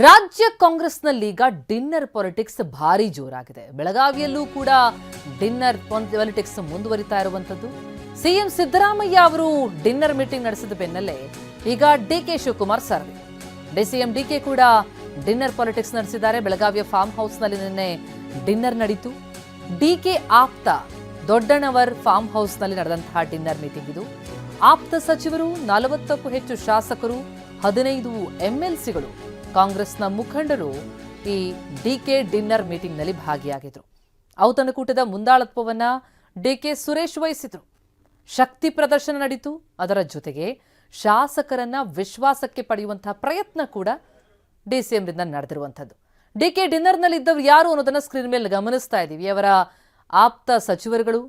ರಾಜ್ಯ ಕಾಂಗ್ರೆಸ್ನಲ್ಲಿ ಈಗ ಡಿನ್ನರ್ ಪಾಲಿಟಿಕ್ಸ್ ಭಾರಿ ಜೋರಾಗಿದೆ. ಬೆಳಗಾವಿಯಲ್ಲೂ ಕೂಡ ಡಿನ್ನರ್ ಪಾಲಿಟಿಕ್ಸ್ ಮುಂದುವರಿತಾ ಇರುವಂತದ್ದು. ಸಿಎಂ ಸಿದ್ದರಾಮಯ್ಯ ಅವರು ಡಿನ್ನರ್ ಮೀಟಿಂಗ್ ನಡೆಸಿದ ಬೆನ್ನಲ್ಲೇ ಈಗ DK Shivakumar survey. CM DK ಕೂಡ ಡಿನ್ನರ್ ಪಾಲಿಟಿಕ್ಸ್ ನಡೆಸಿದ್ದಾರೆ. ಬೆಳಗಾವಿಯ ಫಾರ್ಮ್ ಹೌಸ್ ನಲ್ಲಿ ನಿನ್ನೆ ಡಿನ್ನರ್ ನಡೀತು. ಡಿಕೆ ಆಪ್ತ ದೊಡ್ಡಣ್ಣವರ್ ಫಾರ್ಮ್ ಹೌಸ್ ನಲ್ಲಿ ನಡೆದಂತಹ ಡಿನ್ನರ್ ಮೀಟಿಂಗ್ ಇದು. ಆಪ್ತ ಸಚಿವರು, 40ಕ್ಕೂ ಹೆಚ್ಚು ಶಾಸಕರು, 15 ಎಂಎಲ್ಸಿಗಳು, ಕಾಂಗ್ರೆಸ್ನ ಮುಖಂಡರು ಈ ಡಿಕೆ ಡಿನ್ನರ್ ಮೀಟಿಂಗ್ ನಲ್ಲಿ ಭಾಗಿಯಾಗಿದ್ರು. ಔತಣಕೂಟದ ಮುಂದಾಳತ್ವವನ್ನ ಡಿಕೆ ಸುರೇಶ್ ವಹಿಸಿದ್ರು. ಶಕ್ತಿ ಪ್ರದರ್ಶನ ನಡೀತು. ಅದರ ಜೊತೆಗೆ ಶಾಸಕರನ್ನ ವಿಶ್ವಾಸಕ್ಕೆ ಪಡೆಯುವಂತಹ ಪ್ರಯತ್ನ ಕೂಡ ಡಿಸಿಎಂರಿಂದ ನಡೆದಿರುವಂಥದ್ದು. ಡಿಕೆ ಡಿನ್ನರ್ನಲ್ಲಿ ಇದ್ದವರು ಯಾರು ಅನ್ನೋದನ್ನ ಸ್ಕ್ರೀನ್ ಮೇಲೆ ಗಮನಿಸ್ತಾ ಇದ್ದೀವಿ. ಅವರ ಆಪ್ತ ಸಚಿವರುಗಳು,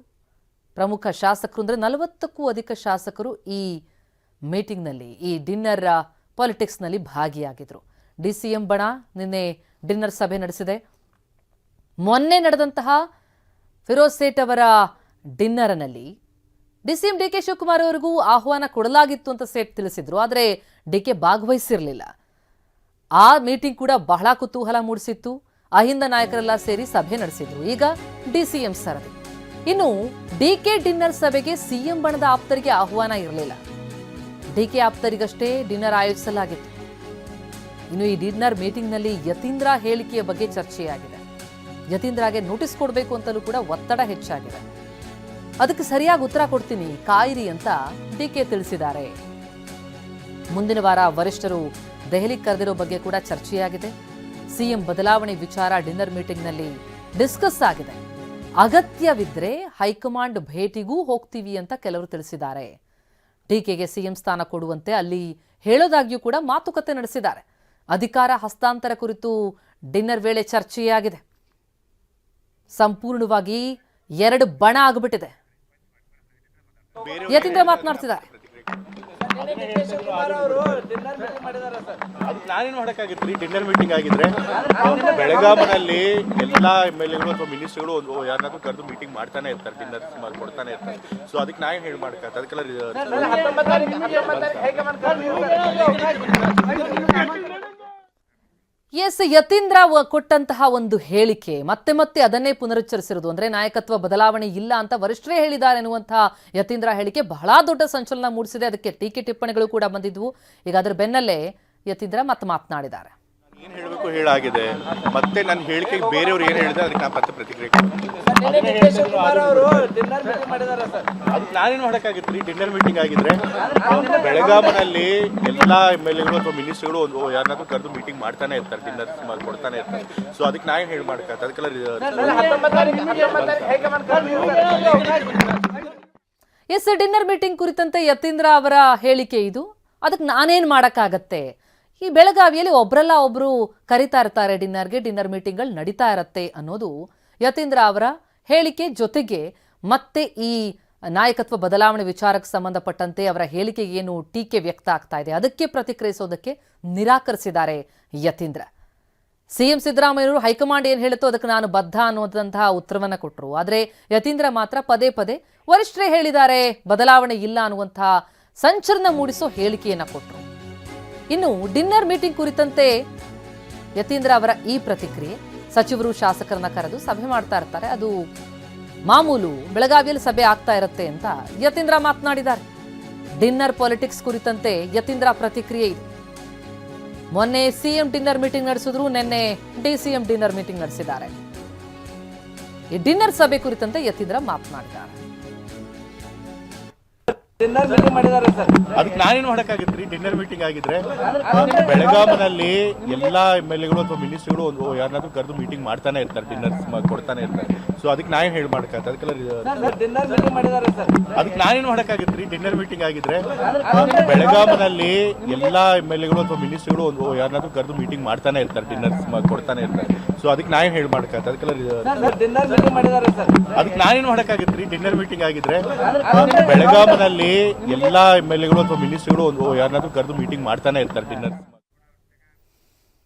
ಪ್ರಮುಖ ಶಾಸಕರು ಅಂದರೆ 40ಕ್ಕೂ ಅಧಿಕ ಶಾಸಕರು ಈ ಮೀಟಿಂಗ್ನಲ್ಲಿ, ಈ ಡಿನ್ನರ್ ಪಾಲಿಟಿಕ್ಸ್ನಲ್ಲಿ ಭಾಗಿಯಾಗಿದ್ರು. ಡಿಸಿಎಂ ಬಣ ನಿನ್ನೆ ಡಿನ್ನರ್ ಸಭೆ ನಡೆಸಿದೆ. ಮೊನ್ನೆ ನಡೆದಂತಹ ಫಿರೋಜ್ ಸೇಠ್ ಅವರ ಡಿನ್ನರ್ನಲ್ಲಿ ಡಿಸಿಎಂ ಡಿಕೆ ಶಿವಕುಮಾರ್ ಅವರಿಗೂ ಆಹ್ವಾನ ಕೊಡಲಾಗಿತ್ತು ಅಂತ ಸೇಠ್ ತಿಳಿಸಿದ್ರು. ಆದರೆ ಡಿಕೆ ಭಾಗವಹಿಸಿರಲಿಲ್ಲ. ಆ ಮೀಟಿಂಗ್ ಕೂಡ ಬಹಳ ಕುತೂಹಲ ಮೂಡಿಸಿತ್ತು. ಅಹಿಂದ ನಾಯಕರೆಲ್ಲ ಸೇರಿ ಸಭೆ ನಡೆಸಿದ್ರು. ಈಗ ಡಿಸಿಎಂ ಸರದಿ. ಇನ್ನು ಡಿಕೆ ಡಿನ್ನರ್ ಸಭೆಗೆ ಸಿಎಂ ಬಣದ ಆಪ್ತರಿಗೆ ಆಹ್ವಾನ ಇರಲಿಲ್ಲ. ಡಿಕೆ ಆಪ್ತರಿಗಷ್ಟೇ ಡಿನ್ನರ್ ಆಯೋಜಿಸಲಾಗಿತ್ತು. ಇನ್ನು ಈ ಡಿನ್ನರ್ ಮೀಟಿಂಗ್ನಲ್ಲಿ ಯತೀಂದ್ರ ಹೇಳಿಕೆಯ ಬಗ್ಗೆ ಚರ್ಚೆಯಾಗಿದೆ. ಯತೀಂದ್ರಗೆ ನೋಟಿಸ್ ಕೊಡಬೇಕು ಅಂತಲೂ ಕೂಡ ಒತ್ತಡ ಹೆಚ್ಚಾಗಿದೆ. ಅದಕ್ಕೆ ಸರಿಯಾಗಿ ಉತ್ತರ ಕೊಡ್ತೀನಿ, ಕಾಯಿರಿ ಅಂತ ಡಿಕೆ ತಿಳಿಸಿದ್ದಾರೆ. ಮುಂದಿನ ವಾರ ವರಿಷ್ಠರು ದೆಹಲಿ ಕರೆದಿರೋ ಬಗ್ಗೆ ಕೂಡ ಚರ್ಚೆಯಾಗಿದೆ. ಸಿಎಂ ಬದಲಾವಣೆ ವಿಚಾರ ಡಿನ್ನರ್ ಮೀಟಿಂಗ್ನಲ್ಲಿ ಡಿಸ್ಕಸ್ ಆಗಿದೆ. ಅಗತ್ಯವಿದ್ರೆ ಹೈಕಮಾಂಡ್ ಭೇಟಿಗೂ ಹೋಗ್ತೀವಿ ಅಂತ ಕೆಲವರು ತಿಳಿಸಿದ್ದಾರೆ. ಡಿಕೆಗೆ ಸಿಎಂ ಸ್ಥಾನ ಕೊಡುವಂತೆ ಅಲ್ಲಿ ಹೇಳೋದಾಗಿಯೂ ಕೂಡ ಮಾತುಕತೆ ನಡೆಸಿದ್ದಾರೆ. ಅಧಿಕಾರ ಹಸ್ತಾಂತರ ಕುರಿತು ಡಿನ್ನರ್ ವೇಳೆ ಚರ್ಚೆಯಾಗಿದೆ. ಸಂಪೂರ್ಣವಾಗಿ 2 ಬಣ ಆಗಿಬಿಟ್ಟಿದೆ. ಯತೀಂದ್ರ ಮಾತನಾಡ್ತಿದ್ದಾರೆ. ನಾನೇನು ಮಾಡಕ್ಕಾಗಿತ್ತು, ಡಿನ್ನರ್ ಮೀಟಿಂಗ್ ಆಗಿದ್ರೆ ಬೆಳಗಾವಿನಲ್ಲಿ ಎಲ್ಲಾ ಎಂಎಲ್ಎಗಳು ಅಥವಾ ಮಿನಿಸ್ಟರ್ಗಳು ಯಾರನ್ನಾದ್ರೂ ಕರೆದು ಮೀಟಿಂಗ್ ಮಾಡ್ತಾನೆ ಇರ್ತಾರೆ, ಡಿನ್ನರ್ ಕೊಡ್ತಾನೆ ಇರ್ತಾರೆ. ಸೊ ಅದಕ್ಕೆ ನಾ ಏನ್ ಹೇಳಿ ಮಾಡಕ್ಕಾಗ್ತದೆ? ಅದಕ್ಕೆಲ್ಲ ಎಸ್, ಯತೀಂದ್ರ ಕೊಟ್ಟಂತಹ ಒಂದು ಹೇಳಿಕೆ ಮತ್ತೆ ಮತ್ತೆ ಅದನ್ನೇ ಪುನರುಚ್ಚರಿಸಿರೋದು. ಅಂದ್ರೆ ನಾಯಕತ್ವ ಬದಲಾವಣೆ ಇಲ್ಲ ಅಂತ ವರಿಷ್ಠರೇ ಹೇಳಿದ್ದಾರೆ ಎನ್ನುವಂತಹ ಯತೀಂದ್ರ ಹೇಳಿಕೆ ಬಹಳ ದೊಡ್ಡ ಸಂಚಲನ ಮೂಡಿಸಿದೆ. ಅದಕ್ಕೆ ಟೀಕೆ ಟಿಪ್ಪಣಿಗಳು ಕೂಡ ಬಂದಿದ್ವು. ಈಗ ಅದರ ಬೆನ್ನಲ್ಲೇ ಯತೀಂದ್ರ ಮತ್ತೆ ಮಾತನಾಡಿದ್ದಾರೆ. ಏನ್ ಹೇಳಬೇಕು ಹೇಳಾಗಿದೆ. ಮತ್ತೆ ನನ್ನ ಹೇಳಿಕೆಗೆ ಬೇರೆಯವ್ರು ಏನ್ ಹೇಳಿದ್ರೆ ಅದಕ್ಕೆ ನಾ ಮತ್ತೆ ಪ್ರತಿಕ್ರಿಯೆ. ನಾನೇನು ಮಾಡಕ್ಕಾಗಿತ್ತು, ಡಿನ್ನರ್ ಮೀಟಿಂಗ್ ಆಗಿದ್ರೆ ಬೆಳಗಾವಿನಲ್ಲಿ ಎಲ್ಲಾ ಎಂಎಲ್ಎಗಳು ಅಥವಾ ಮಿನಿಸ್ಟರ್ಗಳು ಯಾರನ್ನಾದ್ರೂ ಕರೆದು ಮೀಟಿಂಗ್ ಮಾಡ್ತಾನೆ ಇರ್ತಾರೆ, ಡಿನ್ನರ್ ಕೊಡ್ತಾನೆ ಇರ್ತಾರೆ. ಸೊ ಅದಕ್ಕೆ ನಾ ಏನ್ ಹೇಳಿ ಮಾಡಕ್ಕಾಗ್ತದೆ? ಅದಕ್ಕೆಲ್ಲ ಎಸ್, ಡಿನ್ನರ್ ಮೀಟಿಂಗ್ ಕುರಿತಂತೆ ಯತೀಂದ್ರ ಅವರ ಹೇಳಿಕೆ ಇದು. ಅದಕ್ಕೆ ನಾನೇನ್ ಮಾಡಕ್ಕಾಗತ್ತೆ? ಈ ಬೆಳಗಾವಿಯಲ್ಲಿ ಒಬ್ರಲ್ಲ ಒಬ್ರು ಕರಿತಾ ಇರ್ತಾರೆ ಡಿನ್ನರ್ಗೆ, ಡಿನ್ನರ್ ಮೀಟಿಂಗ್ಗಳು ನಡೀತಾ ಇರತ್ತೆ ಅನ್ನೋದು ಯತೀಂದ್ರ ಅವರ ಹೇಳಿಕೆ. ಜೊತೆಗೆ ಮತ್ತೆ ಈ ನಾಯಕತ್ವ ಬದಲಾವಣೆ ವಿಚಾರಕ್ಕೆ ಸಂಬಂಧಪಟ್ಟಂತೆ ಅವರ ಹೇಳಿಕೆಗೆ ಏನು ಟೀಕೆ ವ್ಯಕ್ತ ಆಗ್ತಾ ಇದೆ ಅದಕ್ಕೆ ಪ್ರತಿಕ್ರಿಯಿಸೋದಕ್ಕೆ ನಿರಾಕರಿಸಿದ್ದಾರೆ ಯತೀಂದ್ರ. ಸಿಎಂ ಸಿದ್ದರಾಮಯ್ಯವರು ಹೈಕಮಾಂಡ್ ಏನು ಹೇಳುತ್ತೋ ಅದಕ್ಕೆ ನಾನು ಬದ್ಧ ಅನ್ನುವಂತಹ ಉತ್ತರವನ್ನ ಕೊಟ್ಟರು. ಆದರೆ ಯತೀಂದ್ರ ಮಾತ್ರ ಪದೇ ಪದೇ ವರಿಷ್ಠರೇ ಹೇಳಿದ್ದಾರೆ, ಬದಲಾವಣೆ ಇಲ್ಲ ಅನ್ನುವಂತಹ ಸಂಚಲನ ಮೂಡಿಸೋ ಹೇಳಿಕೆಯನ್ನ ಕೊಟ್ಟರು. ಇನ್ನು ಡಿನ್ನರ್ ಮೀಟಿಂಗ್ ಕುರಿತಂತೆ ಯತೀಂದ್ರ ಅವರ ಈ ಪ್ರತಿಕ್ರಿಯೆ, ಸಚಿವರು ಶಾಸಕರನ್ನ ಕರೆದು ಸಭೆ ಮಾಡ್ತಾ ಇರ್ತಾರೆ, ಅದು ಮಾಮೂಲು, ಬೆಳಗಾವಿಯಲ್ಲಿ ಸಭೆ ಆಗ್ತಾ ಇರುತ್ತೆ ಅಂತ ಯತೀಂದ್ರ ಮಾತನಾಡಿದ್ದಾರೆ. ಡಿನ್ನರ್ ಪಾಲಿಟಿಕ್ಸ್ ಕುರಿತಂತೆ ಯತೀಂದ್ರ ಪ್ರತಿಕ್ರಿಯೆ ಇದು. ಮೊನ್ನೆ ಸಿಎಂ ಡಿನ್ನರ್ ಮೀಟಿಂಗ್ ನಡೆಸಿದ್ರು, ನಿನ್ನೆ ಡಿಸಿಎಂ ಡಿನ್ನರ್ ಮೀಟಿಂಗ್ ನಡೆಸಿದ್ದಾರೆ. ಈ ಡಿನ್ನರ್ ಸಭೆ ಕುರಿತಂತೆ ಯತೀಂದ್ರ ಮಾತನಾಡಿದ್ದಾರೆ. ಅದಕ್ಕೆ ನಾನೇನು ಮಾಡಕ್ಕಾಗಿತ್ತು, ಡಿನ್ನರ್ ಮೀಟಿಂಗ್ ಆಗಿದ್ರೆ ಬೆಳಗಾವಿನಲ್ಲಿ ಎಲ್ಲಾ ಎಂಎಲ್ಎಗಳು ಅಥವಾ ಮಿನಿಸ್ಟರ್ಗಳು ಯಾರನ್ನಾದ್ರೂ ಕರೆದು ಮೀಟಿಂಗ್ ಮಾಡ್ತಾನೆ ಇರ್ತಾರೆ, ಡಿನ್ನರ್ ಕೊಡ್ತಾನೆ ಇರ್ತಾರೆ. ಸೊ ಅದಕ್ಕೆ ನಾ ಏನ್ ಹೇಳಿ ಮಾಡಕ್ಕಾಗ್ತದೆ? ಅದಕ್ಕೆಲ್ಲ ಅದಕ್ಕೆ ನಾನೇನು ಮಾಡಕ್ಕಾಗಿತ್ತು, ಡಿನ್ನರ್ ಮೀಟಿಂಗ್ ಆಗಿದ್ರೆ ಬೆಳಗಾವಿನಲ್ಲಿ ಎಲ್ಲಾ ಎಂಎಲ್ಎಗಳು ಅಥವಾ ಮಿನಿಸ್ಟರ್ಗಳು ಯಾರನ್ನಾದ್ರೂ ಕರೆದು ಮೀಟಿಂಗ್ ಮಾಡ್ತಾನೆ ಇರ್ತಾರೆ, ಡಿನ್ನರ್ ಕೊಡ್ತಾನೆ ಇರ್ತಾರೆ. ಸೊ ಅದಕ್ಕೆ ನಾ ಏನ್ ಹೇಳಿ ಮಾಡಕ್ಕಾಗ್ತದೆ? ಅದಕ್ಕೆಲ್ಲ ಅದಕ್ಕೆ ನಾನೇನು ಮಾಡಕ್ಕಾಗಿತ್ತು, ಡಿನ್ನರ್ ಮೀಟಿಂಗ್ ಆಗಿದ್ರೆ ಬೆಳಗಾವಿನಲ್ಲಿ ಎಲ್ಲಾ ಎಂಎಲ್ಎಗಳು ಅಥವಾ ಮಿನಿಸ್ಟರ್ಗಳು ಯಾರನ್ನಾದ್ರೂ ಕರೆದು ಮೀಟಿಂಗ್ ಮಾಡ್ತಾನೆ ಇರ್ತಾರೆ, ಡಿನ್ನರ್